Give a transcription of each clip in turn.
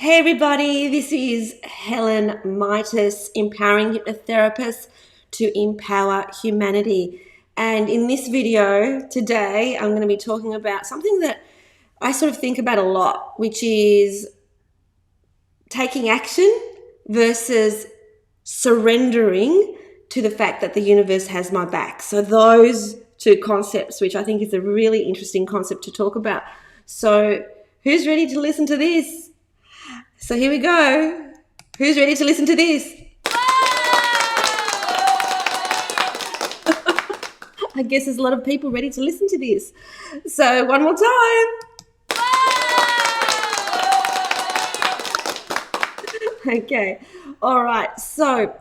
Hey everybody, this is Helen Mitas, empowering hypnotherapists to empower humanity. And in this video today, I'm going to be talking about something that I sort of think about a lot, which is taking action versus surrendering to the fact that the universe has my back. So those two concepts, which I think is a really interesting concept to talk about. So who's ready to listen to this? So here we go. Who's ready to listen to this? I guess there's a lot of people ready to listen to this. So one more time. Okay. All right. So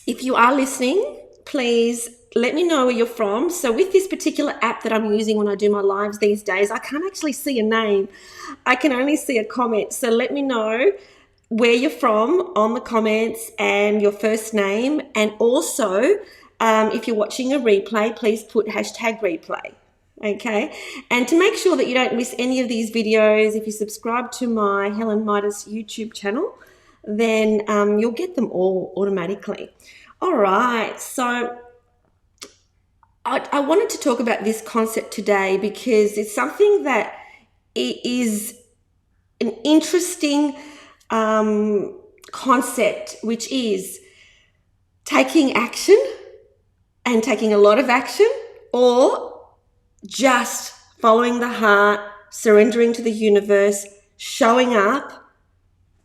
if you are listening, please let me know where you're from. So with this particular app that I'm using when I do my lives these days, I can't actually see a name. I can only see a comment. So let me know where you're from on the comments and your first name. And also, if you're watching a replay, please put #replay. Okay. And to make sure that you don't miss any of these videos, if you subscribe to my Helen Mitas YouTube channel, then you'll get them all automatically. All right. So I wanted to talk about this concept today because it's something that is an interesting concept, which is taking action and taking a lot of action, or just following the heart, surrendering to the universe, showing up.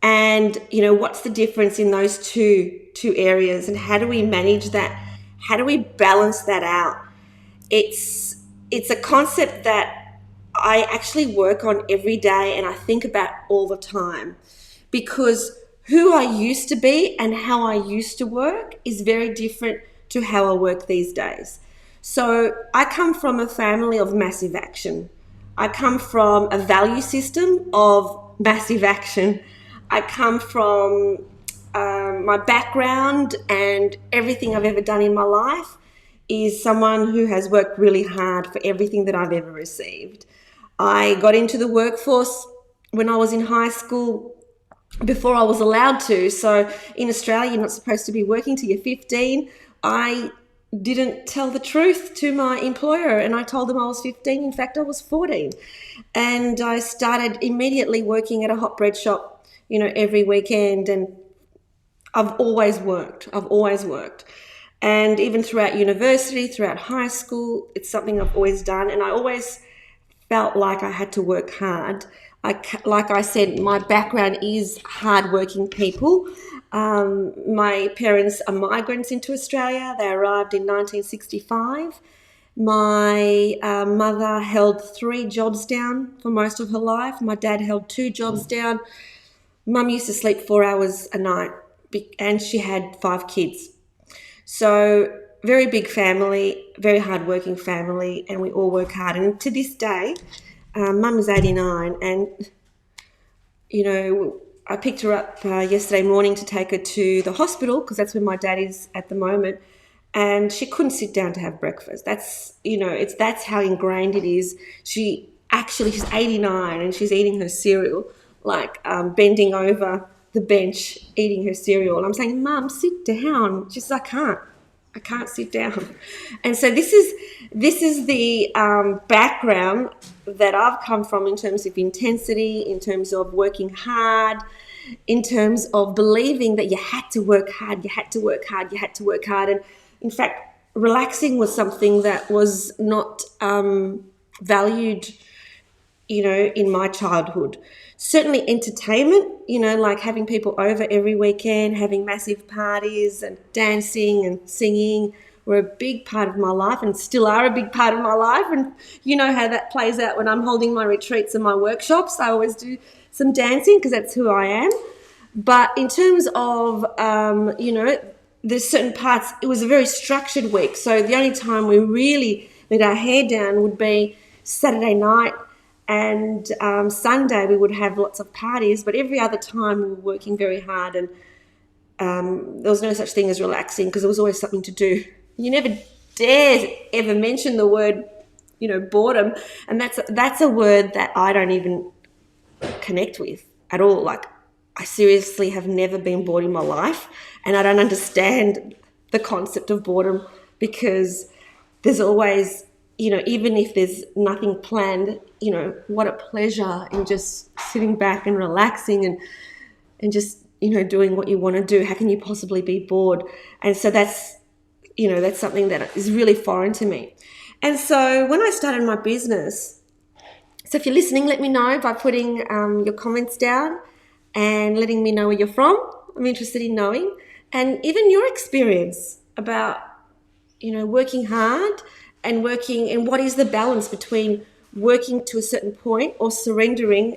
And, what's the difference in those two areas, and how do we manage that? How do we balance that out? It's a concept that I actually work on every day and I think about all the time, because who I used to be and how I used to work is very different to how I work these days. So I come from a family of massive action. I come from a value system of massive action. I come from my background, and everything I've ever done in my life is someone who has worked really hard for everything that I've ever received. I got into the workforce when I was in high school before I was allowed to. So in Australia, you're not supposed to be working till you're 15. I didn't tell the truth to my employer, and I told them I was 15. In fact, I was 14. And I started immediately working at a hot bread shop, every weekend. And I've always worked. And even throughout university, throughout high school, it's something I've always done. And I always felt like I had to work hard. Like I said, my background is hardworking people. My parents are migrants into Australia. They arrived in 1965. My mother held 3 jobs down for most of her life. My dad held 2 jobs down. Mum used to sleep 4 hours a night, and she had 5 kids. So very big family, very hardworking family, and we all work hard. And to this day, Mum is 89, and I picked her up yesterday morning to take her to the hospital, because that's where my dad is at the moment, and she couldn't sit down to have breakfast. That's that's how ingrained it is. She's 89 and she's eating her cereal, like bending over the bench eating her cereal. And I'm saying, Mum, sit down. She says, I can't sit down. And so this is the background that I've come from in terms of intensity, in terms of working hard, in terms of believing that you had to work hard. And in fact, relaxing was something that was not valued, in my childhood. Certainly entertainment, like having people over every weekend, having massive parties and dancing and singing were a big part of my life, and still are a big part of my life. And you know how that plays out when I'm holding my retreats and my workshops. I always do some dancing because that's who I am. But in terms of, there's certain parts, it was a very structured week. So the only time we really let our hair down would be Saturday night, and Sunday we would have lots of parties, but every other time we were working very hard, and there was no such thing as relaxing because there was always something to do. You never dare ever mention the word, boredom, and that's a word that I don't even connect with at all. Like, I seriously have never been bored in my life, and I don't understand the concept of boredom, because there's always, even if there's nothing planned, what a pleasure in just sitting back and relaxing and just, doing what you want to do. How can you possibly be bored? And so that's something that is really foreign to me. And so when I started my business, so if you're listening, let me know by putting your comments down and letting me know where you're from. I'm interested in knowing, and even your experience about, working hard and working, and what is the balance between working to a certain point or surrendering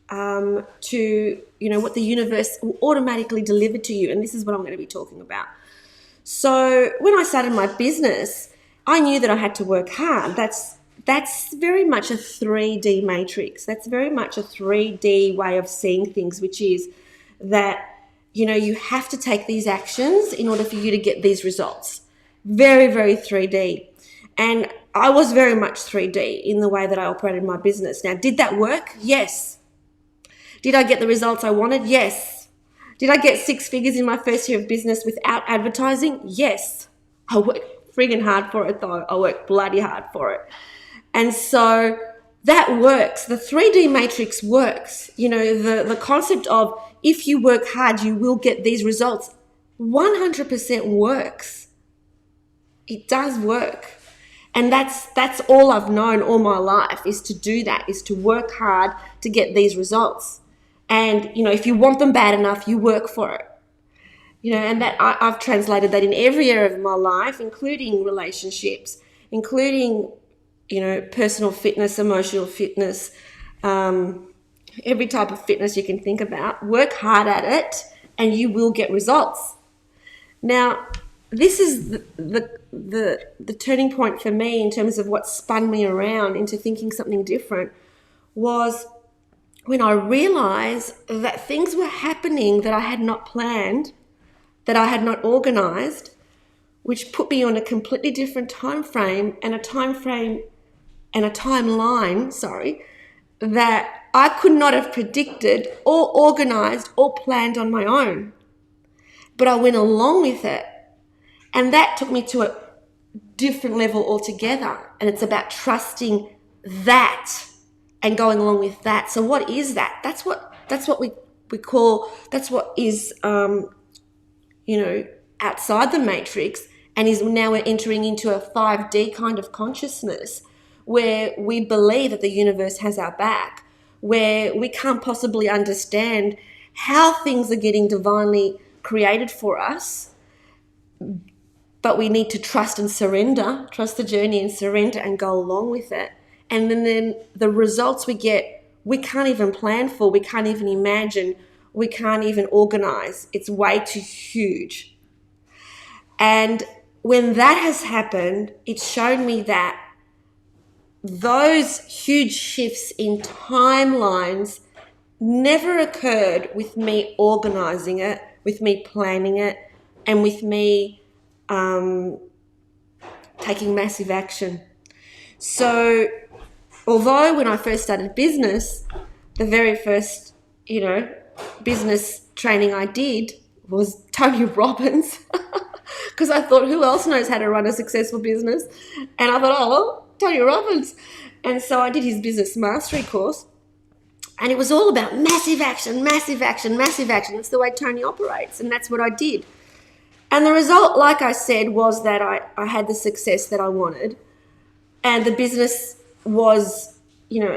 to, what the universe will automatically deliver to you. And this is what I'm going to be talking about. So when I started my business, I knew that I had to work hard. That's very much a 3D matrix. That's very much a 3D way of seeing things, which is that, you have to take these actions in order for you to get these results. Very, very 3D. And I was very much 3D in the way that I operated my business. Now, did that work? Yes. Did I get the results I wanted? Yes. Did I get 6 figures in my first year of business without advertising? Yes. I worked friggin' hard for it though. I worked bloody hard for it. And so that works. The 3D matrix works. The concept of if you work hard, you will get these results 100% works. It does work. And that's all I've known all my life, is to do that, is to work hard to get these results. And, if you want them bad enough, you work for it. And that I've translated that in every area of my life, including relationships, including, personal fitness, emotional fitness, every type of fitness you can think about. Work hard at it and you will get results. Now, this is the turning point for me in terms of what spun me around into thinking something different, was when I realized that things were happening that I had not planned, that I had not organized, which put me on a completely different time frame and a timeline, that I could not have predicted or organized or planned on my own. But I went along with it. And that took me to a different level altogether. And it's about trusting that and going along with that. So what is that? That's what we call, that's what is, outside the matrix, and is now we're entering into a 5D kind of consciousness where we believe that the universe has our back, where we can't possibly understand how things are getting divinely created for us, but we need to trust and surrender, trust the journey and surrender and go along with it. And then the results we get, we can't even plan for, we can't even imagine, we can't even organize. It's way too huge. And when that has happened, it's shown me that those huge shifts in timelines never occurred with me organizing it, with me planning it, and with me taking massive action. So although when I first started business, the very first, business training I did was Tony Robbins, because I thought, who else knows how to run a successful business? And I thought, oh, well, Tony Robbins. And so I did his business mastery course, and it was all about massive action, massive action, massive action. That's the way Tony operates, and that's what I did. And the result, like I said, was that I had the success that I wanted, and the business was,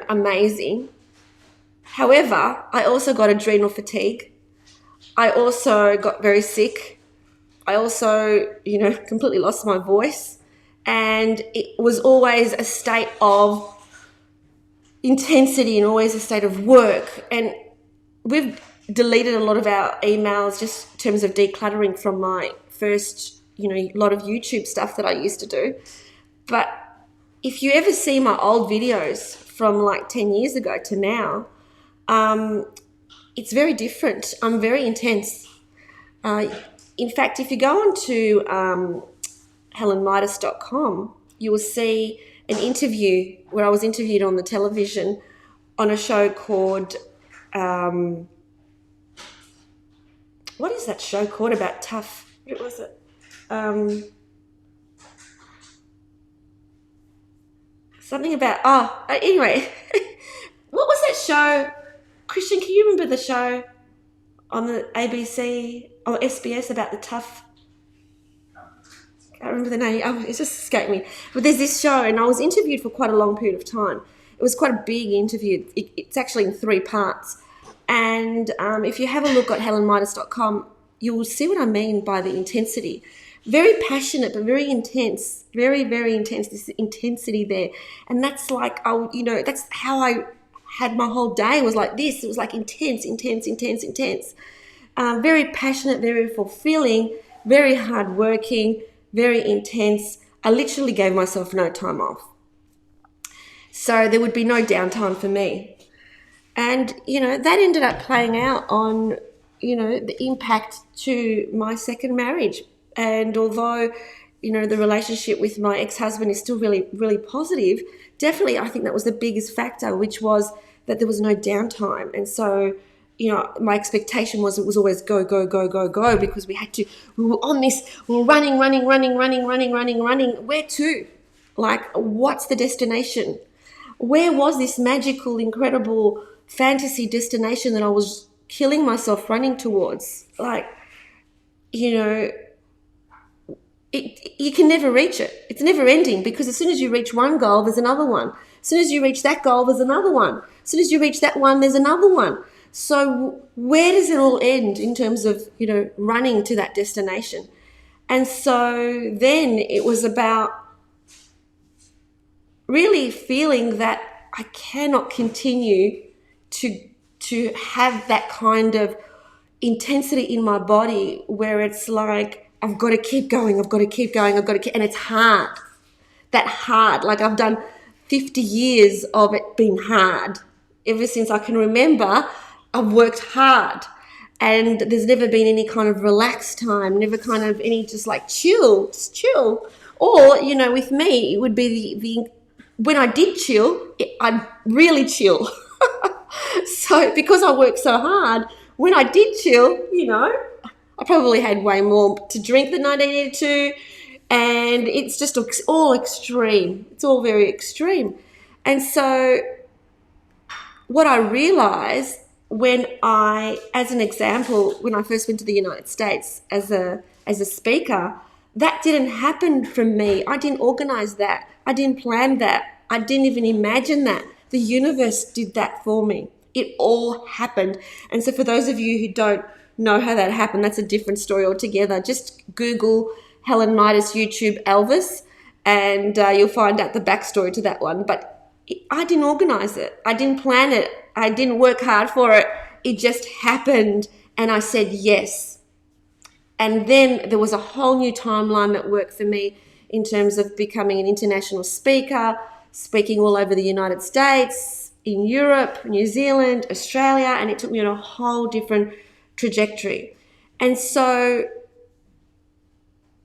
amazing. However, I also got adrenal fatigue. I also got very sick. I also, completely lost my voice. And it was always a state of intensity and always a state of work. And we've deleted a lot of our emails just in terms of decluttering from my first, lot of YouTube stuff that I used to do. But if you ever see my old videos from like 10 years ago to now, it's very different. I'm very intense. In fact, if you go on to helenmitas.com, you will see an interview where I was interviewed on the television on a show called what is that show called about tough? What was it? Something about, anyway, what was that show? Christian, can you remember the show on the ABC or SBS about the tough? I can't remember the name. Oh, it just escaped me. But there's this show, and I was interviewed for quite a long period of time. It was quite a big interview. It's actually in 3 parts. And if you have a look at helenmitas.com, you will see what I mean by the intensity. Very passionate, but very intense. Very, very intense. This intensity there. And that's like, that's how I had my whole day, was like this. It was like intense, intense, intense, intense. Very passionate, very fulfilling, very hardworking, very intense. I literally gave myself no time off. So there would be no downtime for me. And, that ended up playing out on, the impact to my second marriage. And although, the relationship with my ex-husband is still really, really positive, definitely I think that was the biggest factor, which was that there was no downtime. And so, my expectation was it was always go, go, go, go, go, because we were on this, we were running. Where to? Like, what's the destination? Where was this magical, incredible fantasy destination that I was killing myself running towards? Like, you can never reach it. It's never ending, because as soon as you reach one goal, there's another one. As soon as you reach that goal, there's another one. As soon as you reach that one, there's another one. So where does it all end in terms of, running to that destination? And so then it was about really feeling that I cannot continue to have that kind of intensity in my body where it's like, I've got to keep going, and it's hard. That hard, like I've done 50 years of it being hard. Ever since I can remember, I've worked hard, and there's never been any kind of relaxed time, never kind of any just like chill. Or, with me, it would be the when I did chill, I'd really chill. So because I worked so hard, when I did chill, I probably had way more to drink than I needed to, and it's just all extreme. It's all very extreme. And so what I realized as an example, when I first went to the United States as a speaker, that didn't happen from me. I didn't organize that. I didn't plan that. I didn't even imagine that. The universe did that for me. It all happened. And so for those of you who don't know how that happened, that's a different story altogether. Just Google Helen Mitas YouTube Elvis, and you'll find out the backstory to that one. But I didn't organize it. I didn't plan it. I didn't work hard for it. It just happened, and I said yes. And then there was a whole new timeline that worked for me in terms of becoming an international speaker, speaking all over the United States, in Europe, New Zealand, Australia, and it took me on a whole different trajectory. And so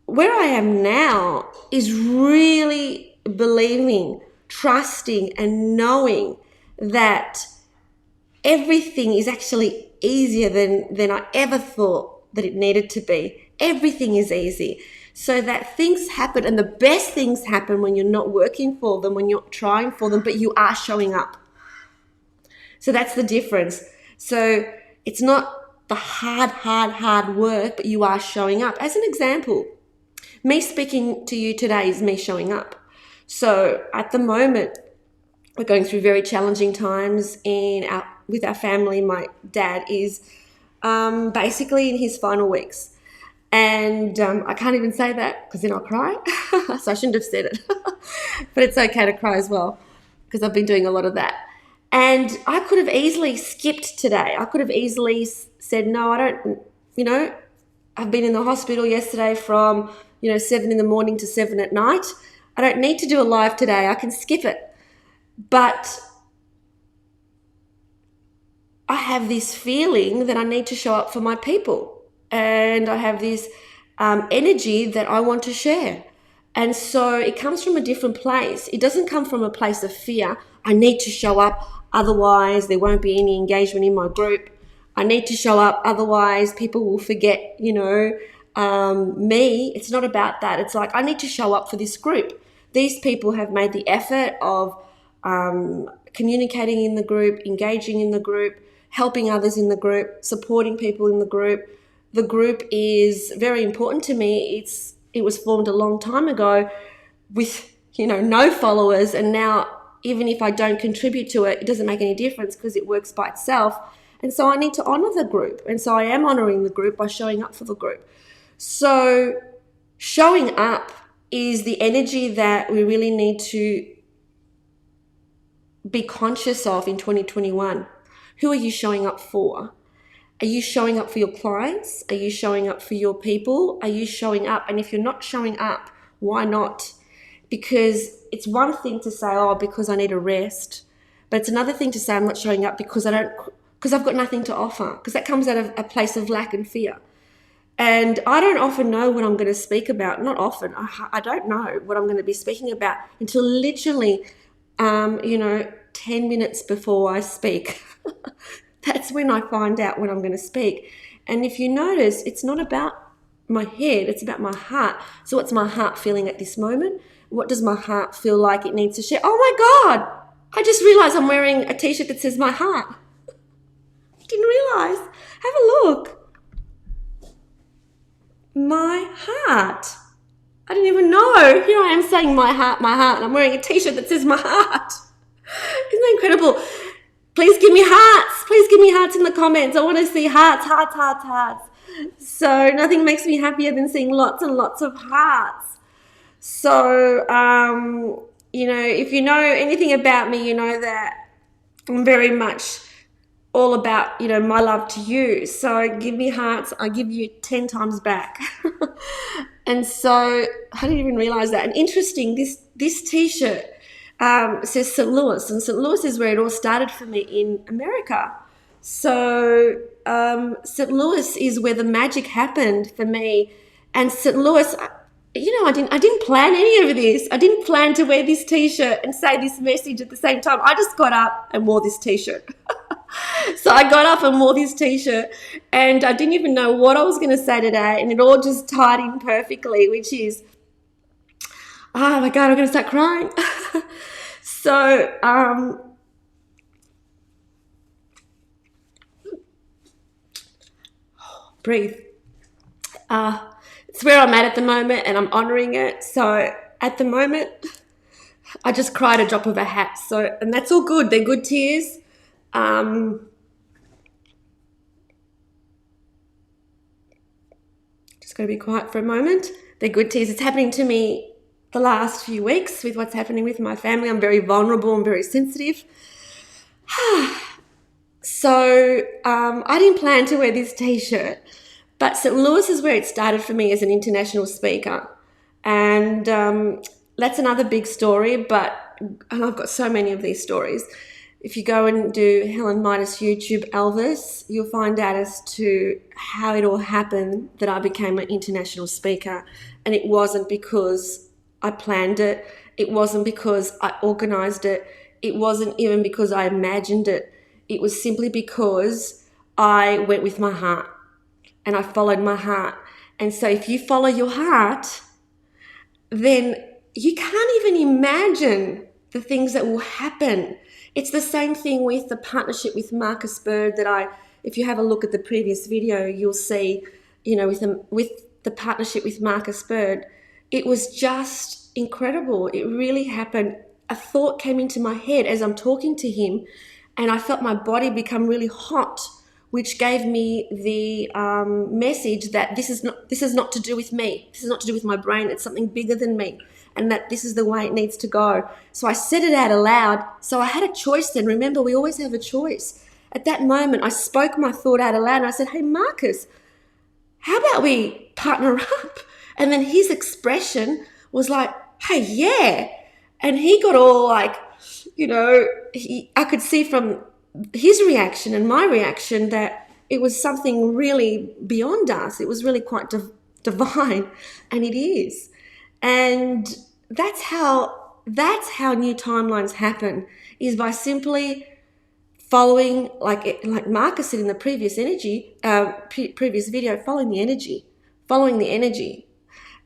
where I am now is really believing, trusting, and knowing that everything is actually easier than I ever thought that it needed to be. Everything is easy. So that things happen, and the best things happen when you're not working for them, when you're trying for them, but you are showing up. So that's the difference. So it's not the hard work, but you are showing up. As an example, me speaking to you today is me showing up. So at the moment, we're going through very challenging times with our family. My dad is basically in his final weeks. And I can't even say that because then I'll cry. So I shouldn't have said it. But it's okay to cry as well because I've been doing a lot of that. And I could have easily skipped today. I could have easily said, no, I don't, I've been in the hospital yesterday from, 7 in the morning to 7 at night. I don't need to do a live today. I can skip it. But I have this feeling that I need to show up for my people. And I have this energy that I want to share. And so it comes from a different place. It doesn't come from a place of fear. I need to show up, otherwise there won't be any engagement in my group. I need to show up, otherwise people will forget, me. It's not about that. It's like I need to show up for this group. These people have made the effort of communicating in the group, engaging in the group, helping others in the group, supporting people in the group. The group is very important to me. It was formed a long time ago with, no followers, and now even if I don't contribute to it, it doesn't make any difference because it works by itself. And so I need to honor the group. And so I am honoring the group by showing up for the group. So showing up is the energy that we really need to be conscious of in 2021. Who are you showing up for? Are you showing up for your clients? Are you showing up for your people? Are you showing up? And if you're not showing up, why not? Because it's one thing to say, oh, because I need a rest. But it's another thing to say I'm not showing up because I've got nothing to offer. Because that comes out of a place of lack and fear. And I don't often know what I'm going to speak about. Not often. I don't know what I'm going to be speaking about until literally, 10 minutes before I speak. That's when I find out when I'm going to speak. And if you notice, it's not about my head, it's about my heart. So what's my heart feeling at this moment? What does my heart feel like it needs to share? Oh my God, I just realized I'm wearing a t-shirt that says my heart. Didn't realize. Have a look. My heart. I didn't even know. Here I am saying my heart, and I'm wearing a t-shirt that says my heart. Isn't that incredible? Please give me hearts. Please give me hearts in the comments. I want to see hearts, hearts, hearts, hearts. So nothing makes me happier than seeing lots and lots of hearts. So, if you know anything about me, you know that I'm very much all about, my love to you. So give me hearts. I give you 10 times back. And so I didn't even realize that. And interesting, this t-shirt says St. Louis, and St. Louis is where it all started for me in America. So St. Louis is where the magic happened for me. And St. Louis, I didn't plan any of this. I didn't plan to wear this t-shirt and say this message at the same time. I just got up and wore this t-shirt. So I got up and wore this t-shirt, and I didn't even know what I was going to say today, and it all just tied in perfectly, which is, oh my God, I'm going to start crying. So, breathe. It's where I'm at the moment, and I'm honoring it. So at the moment, I just cried a drop of a hat. So, and that's all good. They're good tears. Just got to be quiet for a moment. They're good tears. It's happening to me the last few weeks with what's happening with my family. I'm very vulnerable and very sensitive. So I didn't plan to wear this t-shirt, but St. Louis is where it started for me as an international speaker. And that's another big story, and I've got so many of these stories. If you go and do Helen Mitas YouTube Elvis, you'll find out as to how it all happened that I became an international speaker. And it wasn't because I planned it. It wasn't because I organized it. It wasn't even because I imagined it. It was simply because I went with my heart and I followed my heart. And so if you follow your heart, then you can't even imagine the things that will happen. It's the same thing with the partnership with Marcus Bird if you have a look at the previous video, you'll see, with the partnership with Marcus Bird, it was just incredible. It really happened. A thought came into my head as I'm talking to him, and I felt my body become really hot, which gave me the message that this is not to do with me. This is not to do with my brain. It's something bigger than me, and that this is the way it needs to go. So I said it out aloud. So I had a choice then. Remember, we always have a choice. At that moment, I spoke my thought out aloud, and I said, hey, Marcus, how about we partner up? And then his expression was like, hey, yeah. And he got all like, I could see from his reaction and my reaction that it was something really beyond us. It was really quite divine, and it is. And that's how new timelines happen, is by simply following, like Marcus said in the previous previous video, following the energy.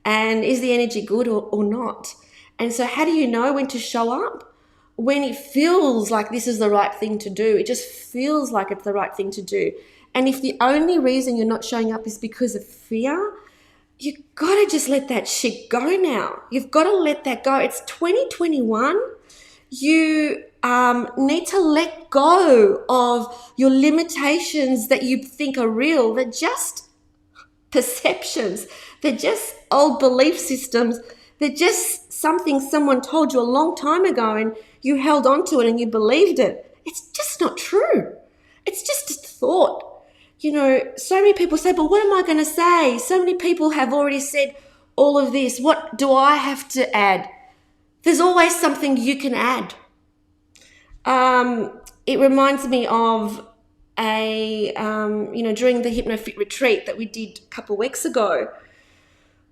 And is the energy good or not? And so how do you know when to show up? When it feels like this is the right thing to do. It just feels like it's the right thing to do. And if the only reason you're not showing up is because of fear, you got to just let that shit go now. You've got to let that go. It's 2021. You need to let go of your limitations that you think are real. They're just perceptions. They're just old belief systems. They're just something someone told you a long time ago and you held on to it and you believed it. It's just not true. It's just a thought. You know, so many people say, but what am I going to say? So many people have already said all of this. What do I have to add? There's always something you can add. It reminds me of during the HypnoFit retreat that we did a couple of weeks ago,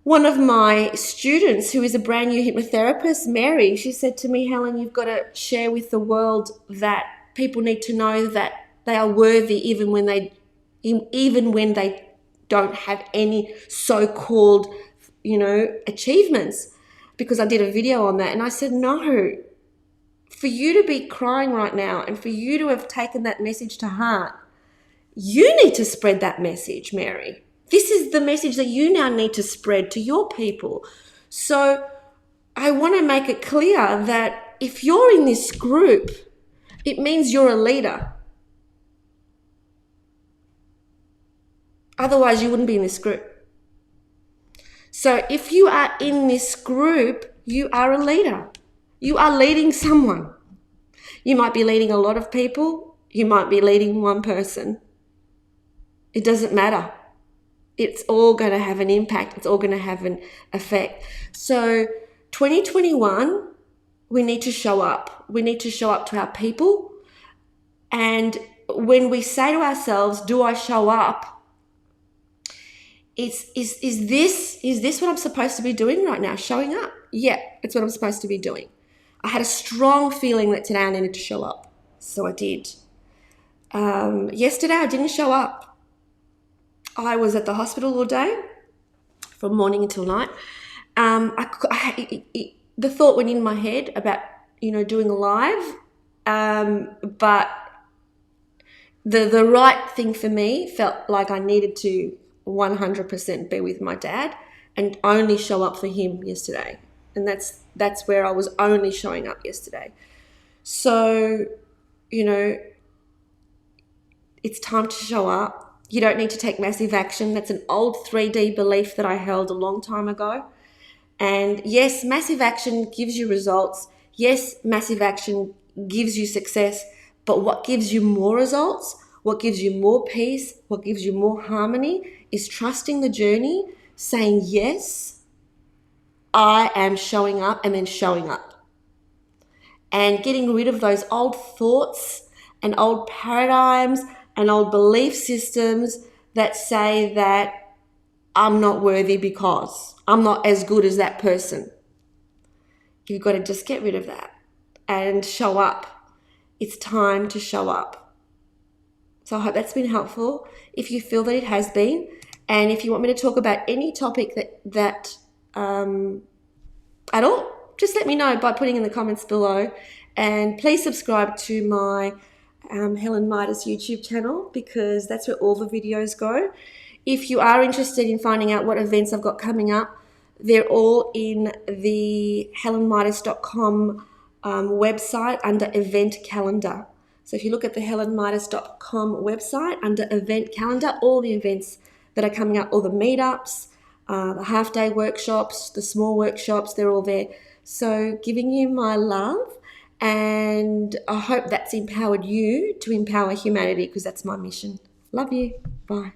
one of my students who is a brand new hypnotherapist, Mary, she said to me, Helen, you've got to share with the world that people need to know that they are worthy even when they don't have any so-called, achievements, because I did a video on that. And I said, no, for you to be crying right now and for you to have taken that message to heart, you need to spread that message, Mary. This is the message that you now need to spread to your people. So I want to make it clear that if you're in this group, it means you're a leader. Otherwise, you wouldn't be in this group. So if you are in this group, you are a leader. You are leading someone. You might be leading a lot of people. You might be leading one person. It doesn't matter. It's all going to have an impact. It's all going to have an effect. So 2021, we need to show up. We need to show up to our people. And when we say to ourselves, do I show up? Is this what I'm supposed to be doing right now? Showing up? Yeah, it's what I'm supposed to be doing. I had a strong feeling that today I needed to show up. So I did. Yesterday I didn't show up. I was at the hospital all day, from morning until night. The thought went in my head about, doing a live, but the right thing for me felt like I needed to 100% be with my dad and only show up for him yesterday. And that's where I was only showing up yesterday. So, it's time to show up. You don't need to take massive action. That's an old 3D belief that I held a long time ago. And yes, massive action gives you results. Yes, massive action gives you success. But what gives you more results, what gives you more peace, what gives you more harmony is trusting the journey, saying, yes, I am showing up, and then showing up. And getting rid of those old thoughts and old paradigms and old belief systems that say that I'm not worthy because I'm not as good as that person. You've got to just get rid of that and show up. It's time to show up. So I hope that's been helpful. If you feel that it has been, and if you want me to talk about any topic that at all, just let me know by putting in the comments below. And please subscribe to my Helen Mitas YouTube channel, because that's where all the videos go. If you are interested in finding out what events I've got coming up, they're all in the helenmitas.com website under event calendar. So if you look at the helenmitas.com website under event calendar, all the events that are coming up, all the meetups, the half-day workshops, the small workshops, they're all there. So giving you my love, and I hope that's empowered you to empower humanity, because that's my mission. Love you. Bye.